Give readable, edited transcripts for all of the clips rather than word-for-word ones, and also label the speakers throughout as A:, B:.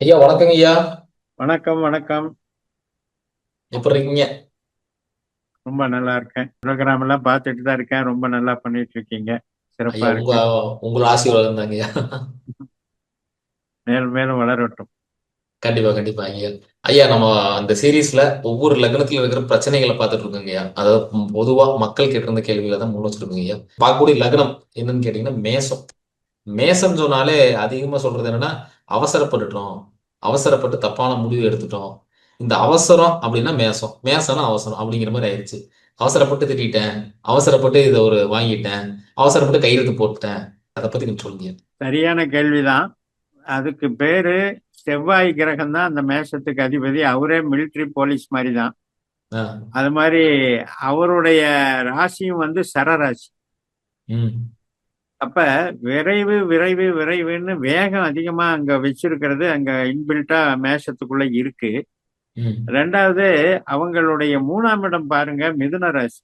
A: ஐயா வணக்கங்க ஐயா.
B: வணக்கம், வணக்கம்.
A: எப்படி இருக்கீங்க?
B: ரொம்ப நல்லா இருக்கேன். ப்ரோகிராம் எல்லாம் பார்த்துட்டு தான் இருக்கேன். ரொம்ப நல்லா பண்ணிட்டு இருக்கீங்க. சிறப்பா
A: ஐயா
B: இருக்கு.
A: உங்கள ஆசீர்வாதம் தாங்க ஐயா.
B: மேலும் மேலும் வளரட்டும்.
A: கண்டிப்பா கண்டிப்பா ஐயா. ஐயா நம்ம அந்த சீரீஸ்ல ஒவ்வொரு லக்னத்துல இருக்கிற பிரச்சனைகளை பார்த்துட்டு இருக்கோங்க ஐயா. அதாவது பொதுவா மக்கள் கேட்டு இருந்த கேள்விகளை தான் முன் வச்சிருக்கோங்க ஐயா. பார்க்கக்கூடிய லக்னம் என்னன்னு கேட்டீங்கன்னா மேசம். மேசம் சொன்னாலே அதிகமா சொல்றது என்னன்னா அவசரப்பட்டுட்டோம், அவசரப்பட்டு தப்பான முடிவு எடுத்துட்டோம். இந்த அவசரம் அப்படின்னா மேசம், மேசம்னா அவசரம் அப்படிங்கிற மாதிரி ஆயிடுச்சு. அவசரப்பட்டு திட்டிட்டேன், அவசரப்பட்டு இதை ஒரு வாங்கிட்டேன், அவசரப்பட்டு கையெழுத்து போட்டுட்டேன். அதை பத்தி கொஞ்சம் சொல்லுங்க.
B: சரியான கேள்விதான். அதுக்கு பேரு செவ்வாய் கிரகம் தான் அந்த மேஷத்துக்கு அதிபதி. அவரே மிலிட்டரி போலீஸ் மாதிரி தான்.
A: ஆ.
B: அது மாதிரி அவருடைய ராசியும் வந்து சரராசி.
A: ம்.
B: அப்ப விரைவு விரைவு விரைவுன்னு வேகம் அதிகமா அங்க வச்சிருக்கிறது அங்க இன்பில்ட்டா மேஷத்துக்குள்ள இருக்கு.
A: ம்.
B: ரெண்டாவது, அவங்களுடைய மூணாம் இடம் பாருங்க, மிதுன ராசி.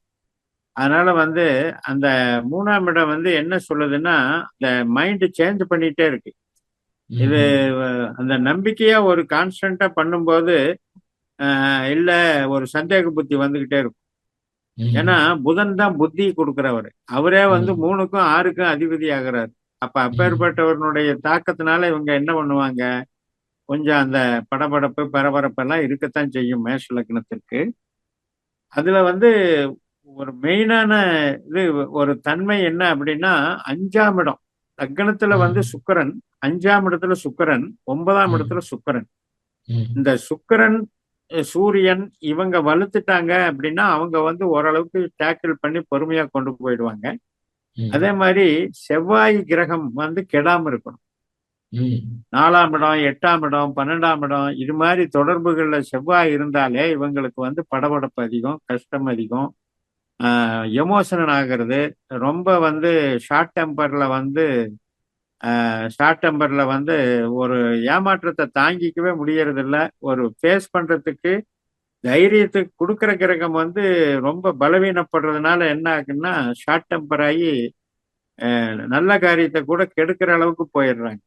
B: அதனால வந்து அந்த மூணாம் இடம் வந்து என்ன சொல்லுதுன்னா, இந்த மைண்ட் சேஞ்ச் பண்ணிட்டே இருக்கு. இது
A: ம்.
B: அந்த நம்பிக்கையா ஒரு கான்ஸ்டன்டா பண்ணும்போது, இல்ல ஒரு சந்தேக புத்தி வந்துகிட்டே இருக்கும். ஏன்னா
A: ம்.
B: புதன் தான் புத்தி கொடுக்கிறவர். அவரே வந்து
A: ம்.
B: 3க்கும் 6க்கும் அதிபதி ஆகிறார். அப்ப
A: ம்.
B: அப்பேற்பட்டவர்களுடைய தாக்கத்தினால இவங்க என்ன பண்ணுவாங்க? கொஞ்சம் அந்த படபடப்பு, பரபரப்பு எல்லாம் இருக்கத்தான் செய்யும் மேஷ லக்னத்திற்கு. அதுல வந்து ஒரு மெயினான இது ஒரு தன்மை என்ன அப்படின்னா, 5ஆம் இடம். லக்னத்துல வந்து
A: ம்.
B: சுக்கிரன், 5ஆம் இடத்துல சுக்கிரன், 9ஆம் இடத்துல
A: ம்.
B: சுக்கிரன்.
A: ம்.
B: இந்த சுக்கிரன், சூரியன் இவங்க வலுத்துட்டாங்க அப்படின்னா, அவங்க வந்து ஓரளவுக்கு டேக்கிள் பண்ணி பொறுமையா கொண்டு போயிடுவாங்க. அதே
A: ம்.
B: மாரி செவ்வாய் கிரகம் வந்து கெடாம இருக்கணும்.
A: ம்.
B: 4ஆம் இடம், 8ஆம் இடம், 12ஆம் இடம் இது மாரி தொடர்புகள்ல செவ்வாய் இருந்தாலே இவங்களுக்கு வந்து படபடப்பு அதிகம், கஷ்டம் அதிகம். எமோஷனல் ஆகிறது. ரொம்ப வந்து ஷார்ட் டெம்பர்ல வந்து ஷார்ட் டெம்பர்ல வந்து ஒரு ஏமாற்றத்த தாங்கிக்கவே முடியறதில்ல. ஒரு ஃபேஸ் பண்றதுக்கு தைரியத்துக்கு குடுக்குற கிரகம் வந்து ரொம்ப பலவீனப்படுறதுனால என்ன ஆகுன்னா, ஷார்ட் டெம்பர் ஆயி நல்ல காரியத்த கூட கெடுக்கிற அளவுக்கு போயிடுறாங்க.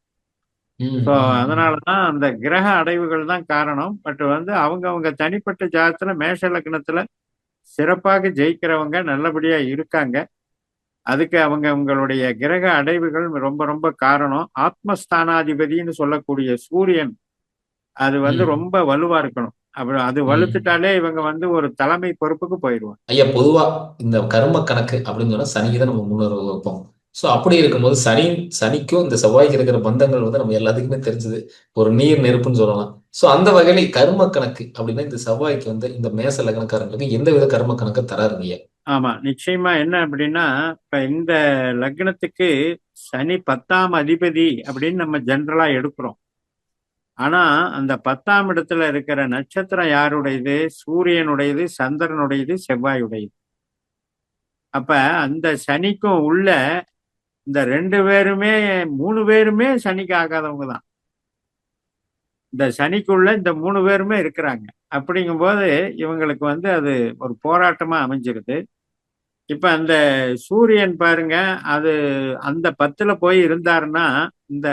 A: ம்.
B: ஸோ
A: ம்.
B: அதனால தான் அந்த கிரக அடைவுகள் தான் காரணம். பட் வந்து அவங்கவங்க தனிப்பட்ட ஜாதகத்துல மேஷ லக்னத்துல சிறப்பாக ஜெயிக்கிறவங்க நல்லபடியா இருக்காங்க. அதுக்கு அவங்க உங்களுடைய கிரக அடைவுகள் ரொம்ப ரொம்ப காரணம். ஆத்மஸ்தானாதிபதின்னு சொல்லக்கூடிய சூரியன் அது வந்து
A: ம்.
B: ரொம்ப வலுவா இருக்கணும். அப்புறம் அது
A: ம்.
B: வலுத்துட்டாலே இவங்க வந்து ஒரு தலைமை பொறுப்புக்கு போயிடுவாங்க.
A: ஐயா பொதுவா இந்த கர்ம கணக்கு அப்படின்னு சொன்னா சனிக்கு தான் நம்ம முன்னுரிமை வைப்போம். ஸோ அப்படி இருக்கும்போது சனிக்கும் இந்த செவ்வாய்க்கு இருக்கிற பந்தங்கள் வந்து நம்ம எல்லாத்துக்குமே தெரிஞ்சது. ஒரு நீர் நெருப்புன்னு சொல்லலாம். ஸோ அந்த வகையில கர்ம கணக்கு அப்படின்னா இந்த செவ்வாய்க்கு வந்து இந்த மேச லக்னக்காரங்களுக்கு எந்த வித கர்ம கணக்கு தராருங்க ஐயா?
B: ஆமா. நிச்சயமா என்ன அப்படின்னா, இப்ப இந்த லக்னத்துக்கு சனி 10ஆம் அதிபதி அப்படின்னு நம்ம ஜெனரலா எடுக்கிறோம். ஆனா, அந்த 10ஆம் இடத்துல இருக்கிற நட்சத்திரம் யாருடையது? சூரியனுடையது, சந்திரனுடையது, செவ்வாயுடையது. அப்ப அந்த சனிக்கும் உள்ள இந்த 2 பேருமே 3 பேருமே சனிக்கு ஆகாதவங்க தான். இந்த சனிக்குள்ள இந்த 3 பேருமே இருக்கிறாங்க. அப்படிங்கும்போது இவங்களுக்கு வந்து அது ஒரு போராட்டமா அமைஞ்சிருது. இப்ப அந்த சூரியன் பாருங்க, அது அந்த 10ல போய் இருந்தாருன்னா, இந்த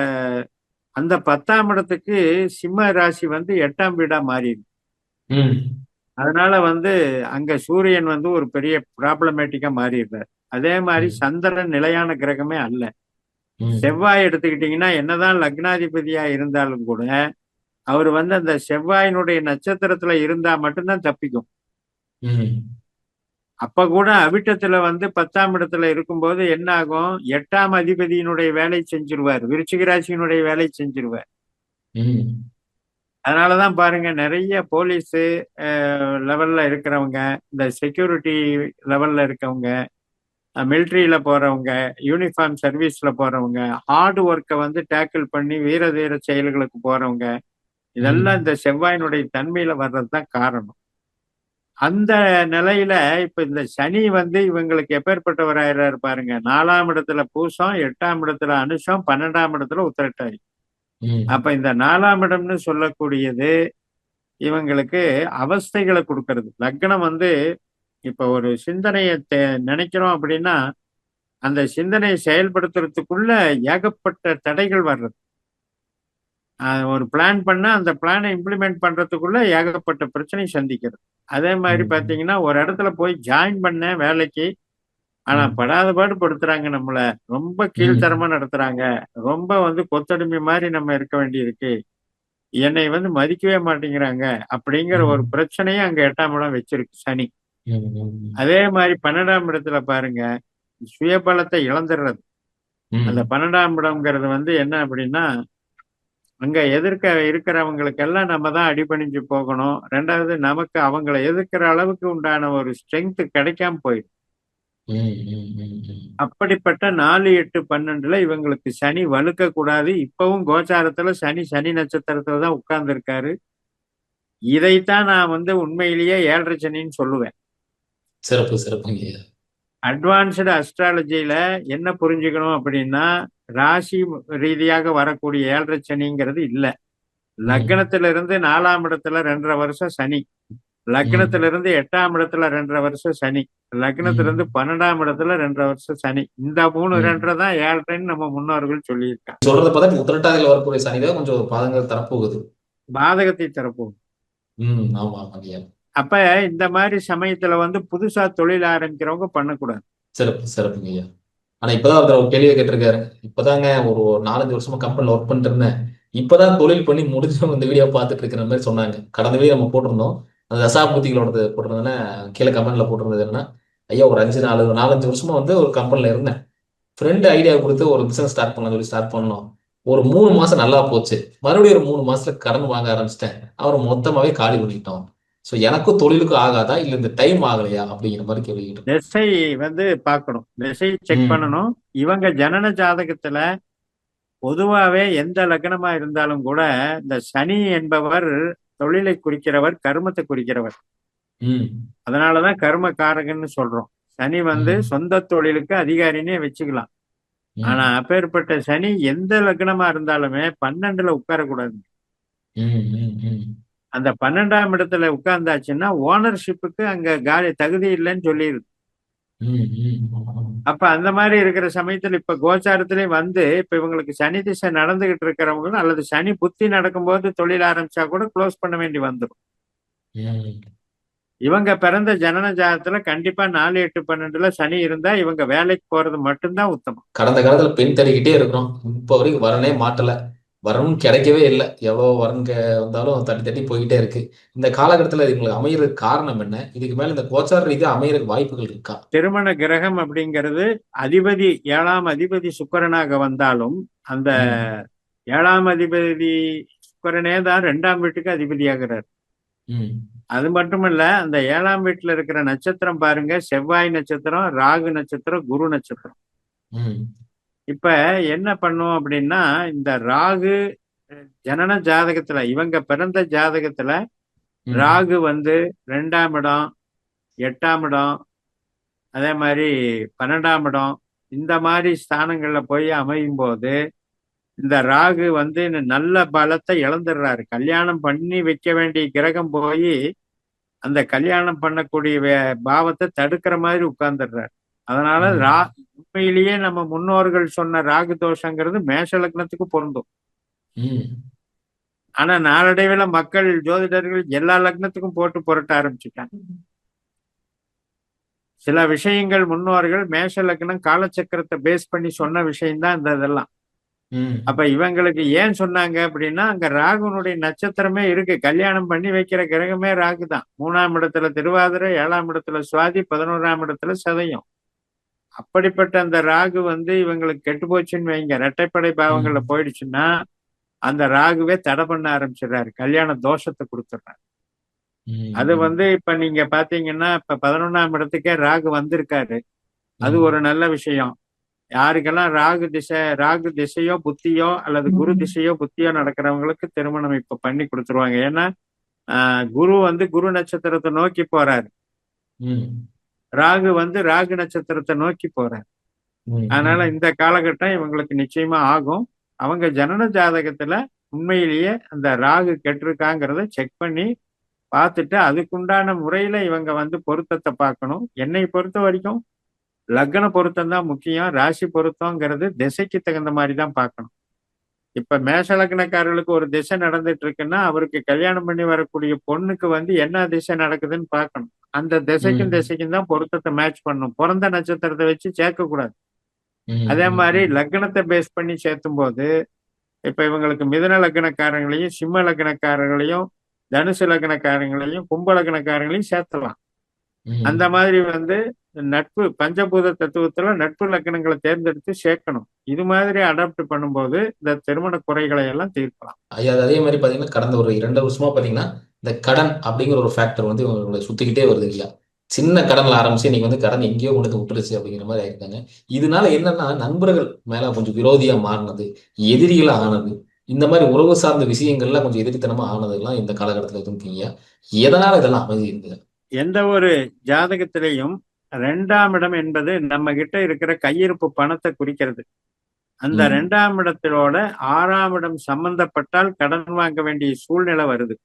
B: அந்த 10ஆம் இடத்துக்கு சிம்ம ராசி வந்து 8ஆம் வீடா மாறிடும்.
A: ம்.
B: அதனால வந்து அங்க சூரியன் வந்து ஒரு பெரிய ப்ராப்ளமேட்டிக்கா மாறிடுறார். அதே மாரி
A: ம்.
B: சந்திரன் நிலையான கிரகமே அல்ல.
A: ம்.
B: செவ்வாய் எடுத்துக்கிட்டீங்கன்னா, என்னதான் லக்னாதிபதியா இருந்தாலும் கூட, அவர் வந்து அந்த செவ்வாயினுடைய நட்சத்திரத்துல இருந்தா மட்டும்தான் தப்பிக்கும்.
A: ம்.
B: அப்ப கூட அவிட்டத்துல வந்து 10ஆம் இடத்துல இருக்கும்போது என்ன ஆகும்? 8ஆம் அதிபதியினுடைய வேலை செஞ்சுருவார். விருச்சிக ராசியினுடைய வேலை செஞ்சுருவார்.
A: ம்.
B: அதனாலதான் பாருங்க நெறைய போலீஸு லெவல்ல இருக்கிறவங்க, இந்த செக்யூரிட்டி லெவல்ல இருக்கவங்க, மிலிட்டரியில போறவங்க, யூனிஃபார்ம் சர்வீஸ்ல போறவங்க, ஹார்ட் ஒர்க்க வந்து டேக்கிள் பண்ணி வீர தீர செயல்களுக்கு போறவங்க, இதெல்லாம்
A: ம்.
B: இந்த செவ்வாயினுடைய தன்மையில வர்றது தான் காரணம். அந்த நிலையில இப்ப இந்த சனி வந்து இவங்களுக்கு எப்பேர்ப்பட்டவராயிறாரு பாருங்க. 4ஆம் இடத்துல பூசம், 8ஆம் இடத்துல அனுஷம், 12ஆம் இடத்துல உத்திரட்டாதி. அப்ப
A: ம்.
B: இந்த 4ஆம் இடம்னு சொல்லக்கூடியது இவங்களுக்கு அவஸ்தைகள குடுக்கறது. லக்னம் வந்து இப்ப ஒரு சிந்தனைய நினைக்கிறோம் அப்படின்னா, அந்த சிந்தனைய செயல்படுத்துறதுக்குள்ள ஏகப்பட்ட தடைகள் வர்றது. ஒரு பிளான் பண்ணா அந்த பிளானை இம்ப்ளிமெண்ட் பண்றதுக்குள்ள ஏகப்பட்ட பிரச்சனை சந்திக்கிறது. அதே மாதிரி
A: ம்,
B: பாத்தீங்கன்னா ஒரு இடத்துல போய் ஜாயின் பண்ண வேலைக்கு, ஆனா
A: ம்,
B: படாத பாடு படுத்துறாங்க நம்மள. ரொம்ப
A: ம்,
B: கீழ்த்தரமா நடத்துறாங்க. ரொம்ப வந்து கொத்தடிமை மாதிரி நம்ம இருக்க வேண்டியிருக்கு. என்னை வந்து மதிக்கவே மாட்டேங்கிறாங்க. அப்படிங்கிற ஒரு
A: ம்,
B: பிரச்சனையும் அங்க 8ஆம் இடம் வச்சிருக்கு சனி.
A: ம், ம்,
B: அதே மாதிரி 12ஆம் இடத்துல பாருங்க, சுயபலத்தை இழந்துடுறது. அந்த
A: ம்,
B: 12ஆம் இடம்ங்கிறது வந்து என்ன அப்படின்னா, அங்க எதிர்க்க இருக்கிறவங்களுக்கெல்லாம் நம்ம தான் அடிபணிஞ்சு போகணும். 2வது நமக்கு அவங்கள எதிர்க்கிற அளவுக்கு உண்டான ஒரு ஸ்ட்ரென்த் கிடைக்காம போயிடும்.
A: ம், ம், ம், ம்.
B: அப்படிப்பட்ட 4, 8, 12ல இவங்களுக்கு சனி வலுக்க கூடாது. இப்பவும் கோச்சாரத்துல சனி, சனி நட்சத்திரத்துல தான் உட்கார்ந்து இருக்காரு. இதைத்தான் நான் வந்து உண்மையிலேயே 7:30 சனின்னு சொல்லுவேன்.
A: சிறப்பு, சிறப்புங்கய்யா.
B: அட்வான்ஸ்டு அஸ்ட்ராலஜில என்ன புரிஞ்சுக்கணும் அப்படின்னா, ராசி ரீதியாக வரக்கூடிய 7:30 சனிங்கிறது இல்ல.
A: ம்,
B: லக்னத்திலிருந்து 4ஆம் இடத்துல 2 1/2 வருஷம் சனி.
A: ம்,
B: லக்னத்திலிருந்து 8ஆம் இடத்துல 2 1/2 வருஷம் சனி. லக்னத்திலிருந்து
A: ம்,
B: 12ஆம் இடத்துல 2 1/2 வருஷம் சனி. இந்த 3
A: ம்.
B: 2 தான் 7:30ன்னு நம்ம முன்னோர்கள் சொல்லியிருக்காங்க.
A: சொல்றத பார்த்தா இப்ப உத்திரட்டாதியில வரக்கூடிய சனிதான் கொஞ்சம் பாதங்கள் தரப்போகுது.
B: பாதகத்தை தரப்போகுது.
A: ம். ஆமா, ஆமாங்கய்யா.
B: அப்ப இந்த மாரி சமயத்துல வந்து புதுசா தொழில் ஆரம்பிக்கிறவங்க பண்ணக்கூடாது.
A: சிறப்பு, சிறப்புங்கய்யா. ஆனா இப்பதான் ஒருத்தர் ஒரு கேள்விய கேட்டிருக்காரு. இப்பதாங்க ஒரு 4, 5 வருஷமா கம்பெனில ஒர்க் பண்ணிட்டு இருந்தேன். இப்பதான் தொழில் பண்ணி முடிச்சு இந்த வீடியோ பார்த்துட்டு இருக்கிற மாரி சொன்னாங்க. கடந்த வீடியோ நம்ம போட்டிருந்தோம். அந்த தசாபுத்திகளோடது போட்டிருந்தோன்னே, கீழ கமெண்ட்ல போட்டிருந்தது என்னன்னா, ஐயா ஒரு 4, 5 வருஷமா வந்து ஒரு கம்பெனில இருந்தேன். ஃப்ரெண்ட் ஐடியா குடுத்து ஒரு பிசினஸ் ஸ்டார்ட் பண்ணலாம்னு சொல்லி ஸ்டார்ட் பண்ணோம். ஒரு 3 மாசம் நல்லா போச்சு. மறுபடியும் ஒரு 3 மாசத்துல கடன் வாங்க ஆரம்பிச்சுட்டேன். அப்புறம் மொத்தமாவே காலி பண்ணிட்டோம். சோ எனக்கும் தொழிலுக்கும் ஆகாதா? இல்ல இந்த டைம் ஆகலையா? அப்படிங்கிற மாரி கேள்வி கேட்டிருந்தாங்க.
B: திசை வந்து பார்க்கணும். திசை செக்
A: ம்.
B: பண்ணணும். இவங்க ஜனன ஜாதகத்துல பொதுவாவே எந்த லக்னமா இருந்தாலும் கூட, இந்த சனி என்பவர் தொழிலை குறிக்கிறவர், கர்மத்தை குறிக்கிறவர்.
A: ம்.
B: அதனாலதான் கர்மகாரகன்னு சொல்றோம். சனி வந்து
A: ம்.
B: சொந்த தொழிலுக்கு அதிகாரின்னே வச்சுக்கலாம். ஆனா
A: ம்.
B: அப்பேற்பட்ட சனி எந்த லக்னமா இருந்தாலுமே 12ல உட்காரக்கூடாது.
A: ம். ம். ம்.
B: அந்த 12ஆம் இடத்துல உட்கார்ந்தாச்சுன்னா, ஓனர்ஷிப்புக்கு அங்க தகுதி இல்லைன்னு சொல்லிருது.
A: ம். ம்.
B: அப்ப அந்த மாரி இருக்கிற சமயத்துல இப்ப கோச்சாரத்திலே வந்து, இப்ப இவங்களுக்கு சனி திசை நடந்துகிட்டு இருக்கிறவங்க அல்லது சனி புத்தி நடக்கும்போது தொழில் ஆரம்பிச்சா கூட குளோஸ் பண்ண வேண்டி வந்துரும்.
A: ம்.
B: இவங்க பிறந்த ஜனன ஜாதகத்துல கண்டிப்பா 4, 8, 12ல சனி இருந்தா இவங்க வேலைக்கு போறது மட்டும்தான் உத்தமம்.
A: கடந்த காலத்துல பெண் தேடிக்கிட்டே இருக்கிறோம். இப்ப வரைக்கும் வரனே மாட்டல. வரனும் கிடைக்கவே இல்ல. எவ்வளோ வரன் வந்தாலும் தட்டி தட்டி போய்க்கிட்டே இருக்கு. இந்த காலகட்டத்துல இதுங்களுக்கு அமையறதுக்கு காரணம் என்ன? இதுக்கு மேல இந்த கோச்சார ரீதியா அமையறதுக்கு வாய்ப்புகள் இருக்கா?
B: திருமண கிரகம் அப்படிங்கிறது அதிபதி 7ஆம் அதிபதி சுக்கிரனாக வந்தாலும், அந்த
A: ம்.
B: 7ஆம் அதிபதி சுக்கிரனே தான் 2ஆம் வீட்டுக்கு அதிபதியாகிறார்.
A: ம்.
B: அது மட்டுமல்ல, அந்த 7ஆம் வீட்டுல இருக்கிற நட்சத்திரம் பாருங்க, செவ்வாய் நட்சத்திரம், ராகு நட்சத்திரம், குரு நட்சத்திரம்.
A: ம்.
B: இப்ப என்ன பண்ணும் அப்படின்னா, இந்த ராகு ஜனன ஜாதகத்துல இவங்க பிறந்த ஜாதகத்துல
A: ம்.
B: ராகு வந்து 2ஆம் இடம், 8ஆம் இடம், அதே மாதிரி 12ஆம் இடம், இந்த மாதிரி ஸ்தானங்கள்ல போய் அமையும் போது இந்த ராகு வந்து நல்ல பலத்தை இழந்துடுறாரு. கல்யாணம் பண்ணி வைக்க வேண்டிய கிரகம் போய் அந்த கல்யாணம் பண்ணக்கூடிய பாவத்தை தடுக்கிற மாதிரி உட்கார்ந்துடுறாரு. அதனால
A: ம்.
B: உண்மையிலேயே நம்ம முன்னோர்கள் சொன்ன ராகு தோஷங்கிறது மேஷ லக்னத்துக்கு பொருந்தும்.
A: ம்.
B: ஆனா நாளடைவுல மக்கள் ஜோதிடர்கள் எல்லா லக்னத்துக்கும் போட்டு புரட்ட ஆரம்பிச்சுட்டாங்க. சில விஷயங்கள் முன்னோர்கள் மேஷ லக்னம் காலச்சக்கரத்தை பேஸ் பண்ணி சொன்ன விஷயம்தான் இந்த இதெல்லாம். அப்ப
A: ம்.
B: இவங்களுக்கு ஏன் சொன்னாங்க அப்படின்னா, அங்க ராகுனுடைய நட்சத்திரமே இருக்கு. கல்யாணம் பண்ணி வைக்கிற கிரகமே ராகு தான். 3ஆம் இடத்துல திருவாதிரை, 7ஆம் இடத்துல சுவாதி, 11ஆம் இடத்துல சதயம். அப்படிப்பட்ட அந்த ராகு வந்து இவங்களுக்கு கெட்டு போச்சுன்னு வைங்க. இரட்டைப்படை பாவங்கள்ல
A: ம்.
B: போயிடுச்சுன்னா, அந்த ராகுவே தடை பண்ண ஆரம்பிச்சிடுறாரு. கல்யாண தோஷத்தை கொடுத்துடுறாரு. அது வந்து
A: ம்.
B: இப்ப நீங்க பாத்தீங்கன்னா, இப்ப 11ஆம் இடத்துக்கே ராகு வந்திருக்காரு. அது ஒரு
A: ம்.
B: நல்ல விஷயம். யாருக்கெல்லாம் ராகு திசையோ, புத்தியோ அல்லது குரு
A: ம்.
B: திசையோ, புத்தியோ நடக்கிறவங்களுக்கு திருமணம் இப்ப பண்ணி கொடுத்துருவாங்க. ஏன்னா, குரு வந்து குரு நட்சத்திரத்தை நோக்கி போறாரு.
A: ம்.
B: ராகு வந்து ராகு நட்சத்திரத்தை நோக்கி போறாரு. அதனால
A: ம்.
B: இந்த காலகட்டம் இவங்களுக்கு நிச்சயமா ஆகும். அவங்க ஜனன ஜாதகத்துல உண்மையிலேயே அந்த ராகு கெட்டிருக்காங்கிறத செக் பண்ணி பார்த்துட்டு அதுக்குண்டான முறையில இவங்க வந்து பொருத்தத்தை பார்க்கணும். என்னை பொறுத்த வரைக்கும் லக்ன பொருத்தம் தான் முக்கியம். ராசி பொருத்தம்ங்கிறது திசைக்கு தகுந்த மாதிரி தான் பார்க்கணும். இப்ப மேஷ லக்னக்காரர்களுக்கு ஒரு திசை நடந்துட்டு இருக்குன்னா அவருக்கு கல்யாணம் பண்ணி வரக்கூடிய பொண்ணுக்கு வந்து என்ன திசை நடக்குதுன்னு பார்க்கணும். அந்த திசைக்கும்
A: ம்.
B: திசைக்கும் தான் பொருத்தத்தை மேட்ச் பண்ணணும். பிறந்த நட்சத்திரத்தை வச்சு சேர்க்க கூடாது.
A: ம்.
B: அதே
A: ம்.
B: மாதிரி
A: ம்.
B: லக்னத்தை பேஸ் பண்ணி சேர்த்தும் போது இப்ப இவங்களுக்கு மிதுன லக்னக்காரங்களையும் சிம்ம லக்னக்காரங்களையும் தனுசு லக்னக்காரங்களையும் கும்ப லக்னக்காரங்களையும் சேர்த்தலாம். அந்த
A: ம்.
B: மாதிரி வந்து நட்பு பஞ்சபூத தத்துவத்துல நட்பு லக்னங்களை தேர்ந்தெடுத்து சேர்க்கணும். இது மாதிரி அடாப்ட் பண்ணும்போது இந்த திருமண குறைகளை எல்லாம் தீர்க்கலாம்.
A: ஐயா, அது அதே மாரி பார்த்தீங்கன்னா, கடந்த ஒரு 2 வருஷமா பார்த்தீங்கன்னா, இந்த கடன் அப்படிங்கிற ஒரு ஃபேக்டர் வந்து இவங்கள சுத்திக்கிட்டே வருது ஐயா. சின்ன கடன்ல ஆரம்பிச்சு இன்னைக்கு வந்து கடன் எங்கேயோ கொண்டு வந்து விட்டுருச்சு அப்படிங்கிற மாரி ஆயிருக்காங்க. இதனால என்னன்னா, நண்பர்கள் மேல கொஞ்சம் விரோதியா மாறுனது, எதிரிகளா ஆனது, இந்த மாரி உறவு சார்ந்த விஷயங்கள்ல கொஞ்சம் எதிரித்தனமா ஆனதெல்லாம் இந்த காலகட்டத்தில இருக்குங்கய்யா. எதனால இதெல்லாம் அமையுது?
B: எந்த ஒரு ஜாதகத்திலையும் 2ஆம் இடம் என்பது நம்ம கிட்ட இருக்கிற கையிருப்பு பணத்தை குறிக்கிறது. அந்த
A: ம்.
B: 2ஆம் இடத்திலோட 6ஆம் இடம் சம்பந்தப்பட்டால் கடன் வாங்க வேண்டிய சூழ்நிலை வருது.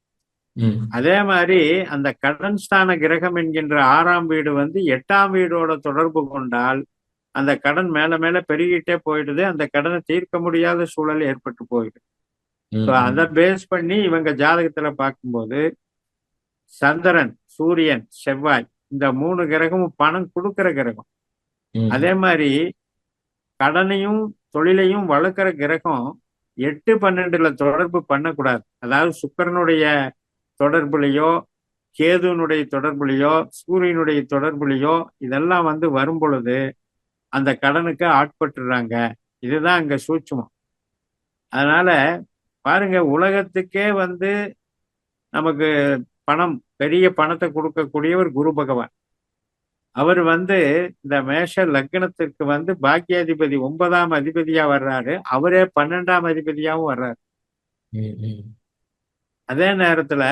A: ம்.
B: அதே மாதிரி அந்த கடன் ஸ்தான கிரகம் என்கின்ற 6ஆம் வீடு வந்து 8ஆம் வீடோட தொடர்பு கொண்டால் அந்த கடன் மேல மேல பெருகிட்டே போயிடுது. அந்த கடனை தீர்க்க முடியாத சூழல் ஏற்பட்டு போயிடுது. ஸோ
A: ம்.
B: அதை
A: ம்.
B: பேஸ் பண்ணி இவங்க ஜாதகத்துல பார்க்கும்போது சந்திரன், சூரியன், செவ்வாய் இந்த 3 கிரகமும் பணம் கொடுக்கிற கிரகம். அதே
A: ம்.
B: மாதிரி கடனையும் தொழிலையும் வளர்க்கிற கிரகம் 8, 12ல தொடர்பு பண்ணக்கூடாது. அதாவது சுக்கிரனுடைய தொடர்புலையோ கேதுனுடைய தொடர்புலையோ சூரியனுடைய தொடர்புலையோ இதெல்லாம் வந்து வரும் பொழுது அந்த கடனுக்கு ஆட்பட்டுறாங்க. இதுதான் அங்க சூட்சுமம். அதனால பாருங்க உலகத்துக்கே வந்து நமக்கு பணம் பெரிய பணத்தை கொடுக்கக்கூடியவர் குரு பகவான். அவர் வந்து இந்த மேஷ லக்னத்திற்கு வந்து பாக்கியாதிபதி 9ஆம் அதிபதியா வர்றாரு. அவரே 12ஆம் அதிபதியாவும் வர்றாரு.
A: ம். ம்.
B: அதே நேரத்துல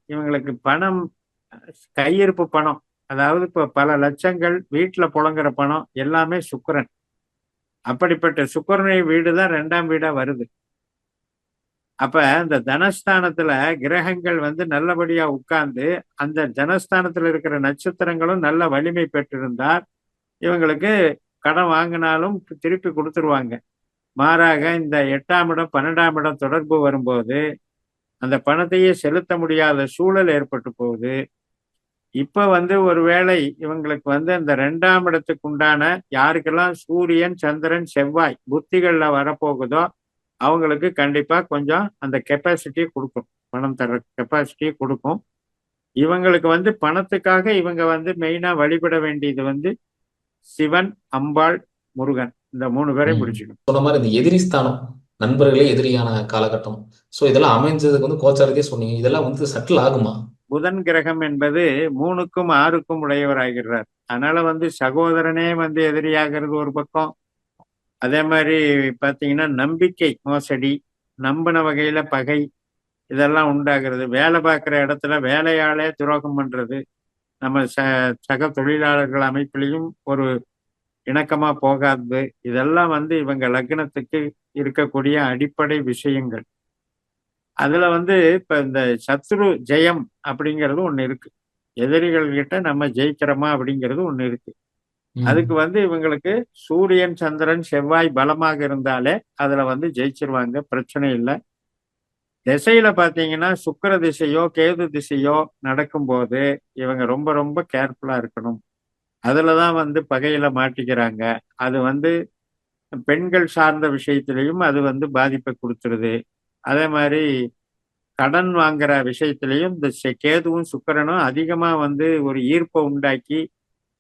B: இவங்களுக்கு பணம் கையிருப்பு பணம் அதாவது இப்ப பல லட்சங்கள் வீட்டுல புழங்குற பணம் எல்லாமே சுக்கிரன். அப்படிப்பட்ட சுக்கிரனுடைய வீடு தான் 2ஆம் வீடா வருது. அப்ப இந்த தனஸ்தானத்துல கிரகங்கள் வந்து நல்லபடியா உட்கார்ந்து அந்த ஜனஸ்தானத்துல இருக்கிற நட்சத்திரங்களும் நல்ல வலிமை பெற்றிருந்தால் இவங்களுக்கு கடன் வாங்கினாலும் திருப்பி கொடுத்துருவாங்க. மாறாக இந்த 8ஆம் இடம் 12ஆம் இடம் தொடர்பு வரும்போது அந்த பணத்தையே செலுத்த முடியாத சூழல் ஏற்பட்டு போகுது. இப்ப வந்து ஒருவேளை இவங்களுக்கு வந்து அந்த 2ஆம் இடத்துக்கு உண்டான யாருக்கெல்லாம் சூரியன், சந்திரன், செவ்வாய் புத்திகள்ல வரப்போகுதோ அவங்களுக்கு கண்டிப்பா கொஞ்சம் அந்த கெப்பாசிட்டியை கொடுக்கும். பணம் தர்ற கெப்பாசிட்டியை கொடுக்கும். இவங்களுக்கு வந்து பணத்துக்காக இவங்க வந்து மெயினா வழிபட வேண்டியது வந்து சிவன், அம்பாள், முருகன் இந்த 3 பேரையும்
A: ம்.
B: பிடிச்சிக்கணும்.
A: சொன்ன மாரி இந்த எதிரி ஸ்தானம், நண்பர்களே எதிரியான காலகட்டம். ஸோ இதெல்லாம் அமைஞ்சதுக்கு வந்து கோச்சாரத்தையே சொன்னீங்க. இதெல்லாம் வந்து செட்டில் ஆகுமா?
B: புதன் கிரகம் என்பது 3க்கும் 6க்கும் உடையவராகிறார். அதனால வந்து சகோதரனே வந்து எதிரியாகிறது ஒரு பக்கம். அதே மாதிரி பாத்தீங்கன்னா நம்பிக்கை மோசடி, நம்பின வகையில பகை இதெல்லாம் உண்டாகிறது. வேலை பார்க்குற இடத்துல வேலையாளே துரோகம் பண்றது. நம்ம சக தொழிலாளர்கள் அமைப்பிலையும் ஒரு இணக்கமா போகாதது. இதெல்லாம் வந்து இவங்க லக்னத்துக்கு இருக்கக்கூடிய அடிப்படை விஷயங்கள். அதுல வந்து இப்ப இந்த சத்ரு ஜெயம் அப்படிங்கிறது ஒண்ணு இருக்கு. எதிரிகள் கிட்ட நம்ம ஜெயிக்கிறோமா அப்படிங்கிறது ஒண்ணு இருக்கு. அதுக்கு
A: ம்.
B: வந்து இவங்களுக்கு சூரியன், சந்திரன், செவ்வாய் பலமாக இருந்தாலே அதுல வந்து ஜெயிச்சிருவாங்க. பிரச்சனை இல்லை. திசையில பாத்தீங்கன்னா சுக்கிர திசையோ கேது திசையோ நடக்கும்போது இவங்க ரொம்ப ரொம்ப கேர்ஃபுல்லா இருக்கணும். அதுலதான் வந்து பகையில மாட்டிக்கிறாங்க. அது வந்து பெண்கள் சார்ந்த விஷயத்திலையும் அது வந்து பாதிப்பை கொடுத்துருது. அதே மாதிரி கடன் வாங்குற விஷயத்திலையும் இந்த கேதுவும் சுக்கிரனும் அதிகமா வந்து ஒரு ஈர்ப்பை உண்டாக்கி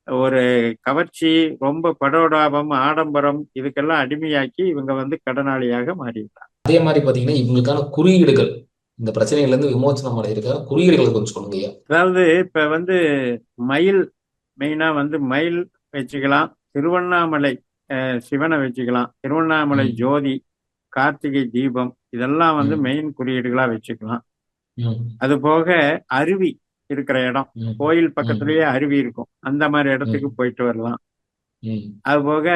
B: ஒரு கவர்ச்சி, ரொம்ப படோடாபம், ஆடம்பரம் இதுக்கெல்லாம் அடிமையாக்கி இவங்க வந்து கடனாளியாக மாறிடுறாங்க.
A: அதே மாரி பார்த்தீங்கன்னா, இவங்களுக்கான குறியீடுகள், இந்த பிரச்சனைகள்லேருந்து விமோசனம் அடையறதுக்கான குறியீடுகள கொஞ்சம் சொல்லுங்கய்யா.
B: அதாவது இப்ப வந்து மயில் மெயினா வந்து மயில் வச்சுக்கலாம். திருவண்ணாமலை சிவனை வச்சுக்கலாம். திருவண்ணாமலை
A: ம்.
B: ஜோதி, கார்த்திகை தீபம் இதெல்லாம் வந்து
A: ம்.
B: மெயின் குறியீடுகளா வச்சுக்கலாம்.
A: ம்.
B: அது போக அருவி இருக்கிற இடம்.
A: ம்.
B: கோயில்
A: ம்.
B: பக்கத்திலேயே அருவி இருக்கும். அந்த மாதிரி இடத்துக்கு
A: ம்.
B: போயிட்டு வரலாம்.
A: ம்.
B: அது போக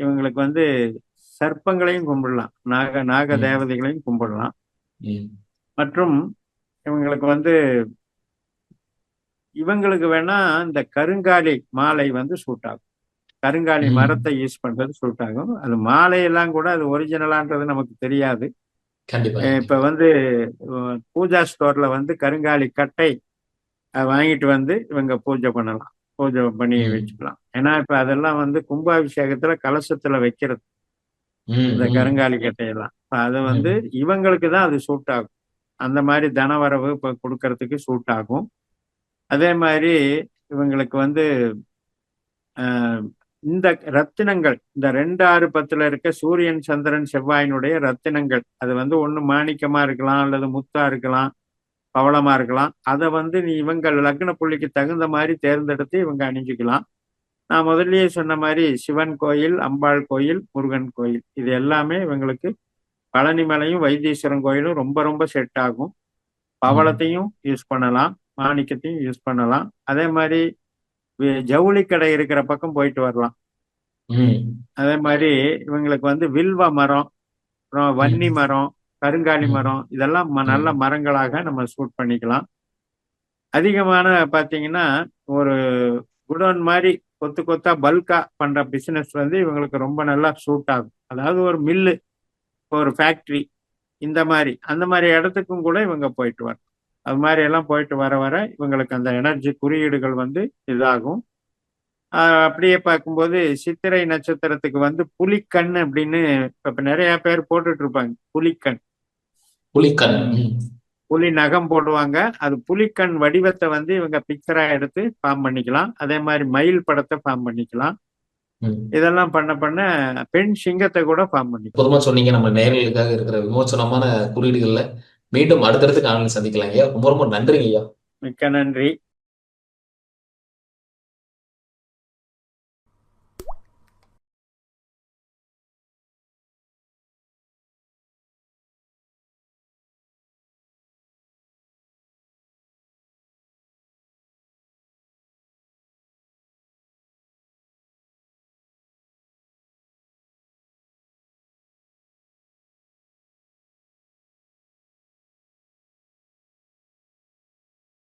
B: இவங்களுக்கு வந்து சர்ப்பங்களையும் கும்பிடலாம். நாக
A: ம்.
B: தேவதைகளையும் கும்பிடலாம்.
A: ம்.
B: மற்றும் இவங்களுக்கு வந்து இவங்களுக்கு வேணா இந்த கருங்காலி மாலை வந்து சூட் ஆகும். கருங்காலி
A: ம்.
B: மரத்தை யூஸ் பண்றது சூட் ஆகும். அது மாலையெல்லாம் கூட அது ஒரிஜினலான்றது நமக்கு தெரியாது.
A: கண்டிப்பாங்க.
B: இப்ப வந்து பூஜா ஸ்டோர்ல வந்து கருங்காலி கட்டை வாங்கிட்டு வந்து இவங்க பூஜை பண்ணலாம். பூஜை பண்ணி
A: ம்.
B: வச்சுக்கலாம். ஏன்னா இப்ப அதெல்லாம் வந்து கும்பாபிஷேகத்துல கலசத்துல வைக்கிறது.
A: ம்.
B: இந்த
A: ம்.
B: கருங்காலி கட்டையெல்லாம். இப்ப அது வந்து
A: ம்.
B: இவங்களுக்கு தான் அது சூட் ஆகும். அந்த மாதிரி தனவரவு இப்ப கொடுக்கறதுக்கு சூட் ஆகும். அதே மாதிரி இவங்களுக்கு வந்து அஹ், இந்த ரத்தினங்கள் இந்த 2, 6, 10ல இருக்க சூரியன், சந்திரன், செவ்வாயினுடைய ரத்தினங்கள் அது வந்து ஒண்ணு மாணிக்கமா இருக்கலாம், அல்லது முத்தா இருக்கலாம், பவளமா இருக்கலாம். அதை வந்து நீ இவங்க லக்ன புள்ளிக்கு தகுந்த மாதிரி தேர்ந்தெடுத்து இவங்க அணிஞ்சுக்கலாம். நான் முதல்லயே சொன்ன மாதிரி சிவன் கோயில், அம்பாள் கோயில், முருகன் கோயில் இது எல்லாமே இவங்களுக்கு பழனி மலையும் வைத்தீஸ்வரன் கோயிலும் ரொம்ப ரொம்ப செட் ஆகும்.
A: ம்.
B: பவளத்தையும் யூஸ் பண்ணலாம், மாணிக்கத்தையும் யூஸ் பண்ணலாம். அதே மாதிரி ஜவுளி கடை இருக்கிற பக்கம் போயிட்டு வரலாம்.
A: ம்.
B: அதே மாதிரி இவங்களுக்கு வந்து வில்வ மரம், அப்புறம் வன்னி
A: ம்.
B: மரம், கருங்காலி
A: ம்.
B: மரம் இதெல்லாம் நல்ல
A: ம்.
B: மரங்களாக நம்ம சூட் பண்ணிக்கலாம். அதிகமான பார்த்தீங்கன்னா ஒரு குடோன் மாதிரி கொத்து கொத்தா பல்கா பண்ற பிசினஸ் வந்து இவங்களுக்கு ரொம்ப நல்லா சூட் ஆகும். அதாவது ஒரு மில்லு, ஒரு ஃபேக்டரி இந்த மாதிரி அந்த மாதிரி இடத்துக்கும் கூட இவங்க போயிட்டு வரலாம். அது மாதிரி எல்லாம் போயிட்டு வர வர இவங்களுக்கு அந்த எனர்ஜி குறியீடுகள் வந்து இதாகும். அப்படியே பார்க்கும்போது சித்திரை நட்சத்திரத்துக்கு வந்து புலிக்கண் அப்படின்னு இப்ப நிறைய பேர் போட்டுட்டு இருப்பாங்க. புலிக்கண்.
A: புலிக்கண்.
B: ம்.
A: ம்.
B: புலி நகம் போடுவாங்க. அது புலிக்கண் வடிவத்தை வந்து இவங்க பிக்சரா எடுத்து ஃபார்ம் பண்ணிக்கலாம். அதே மாதிரி மயில் படத்தை ஃபார்ம் பண்ணிக்கலாம்.
A: ம்.
B: இதெல்லாம் பண்ண பண்ண பெண் சிங்கத்தை கூட ஃபார்ம் பண்ணிக்கலாம்.
A: பொதுமா சொன்னீங்க. நம்ம நேயர்களுக்காக இருக்கிற விமோசனமான குறியீடுகள்ல மீண்டும் அடுத்தடுத்து காணொளி சந்திக்கலாம் ஐயா. ரொம்ப ரொம்ப நன்றிங்க ஐயா.
B: மிக்க நன்றி.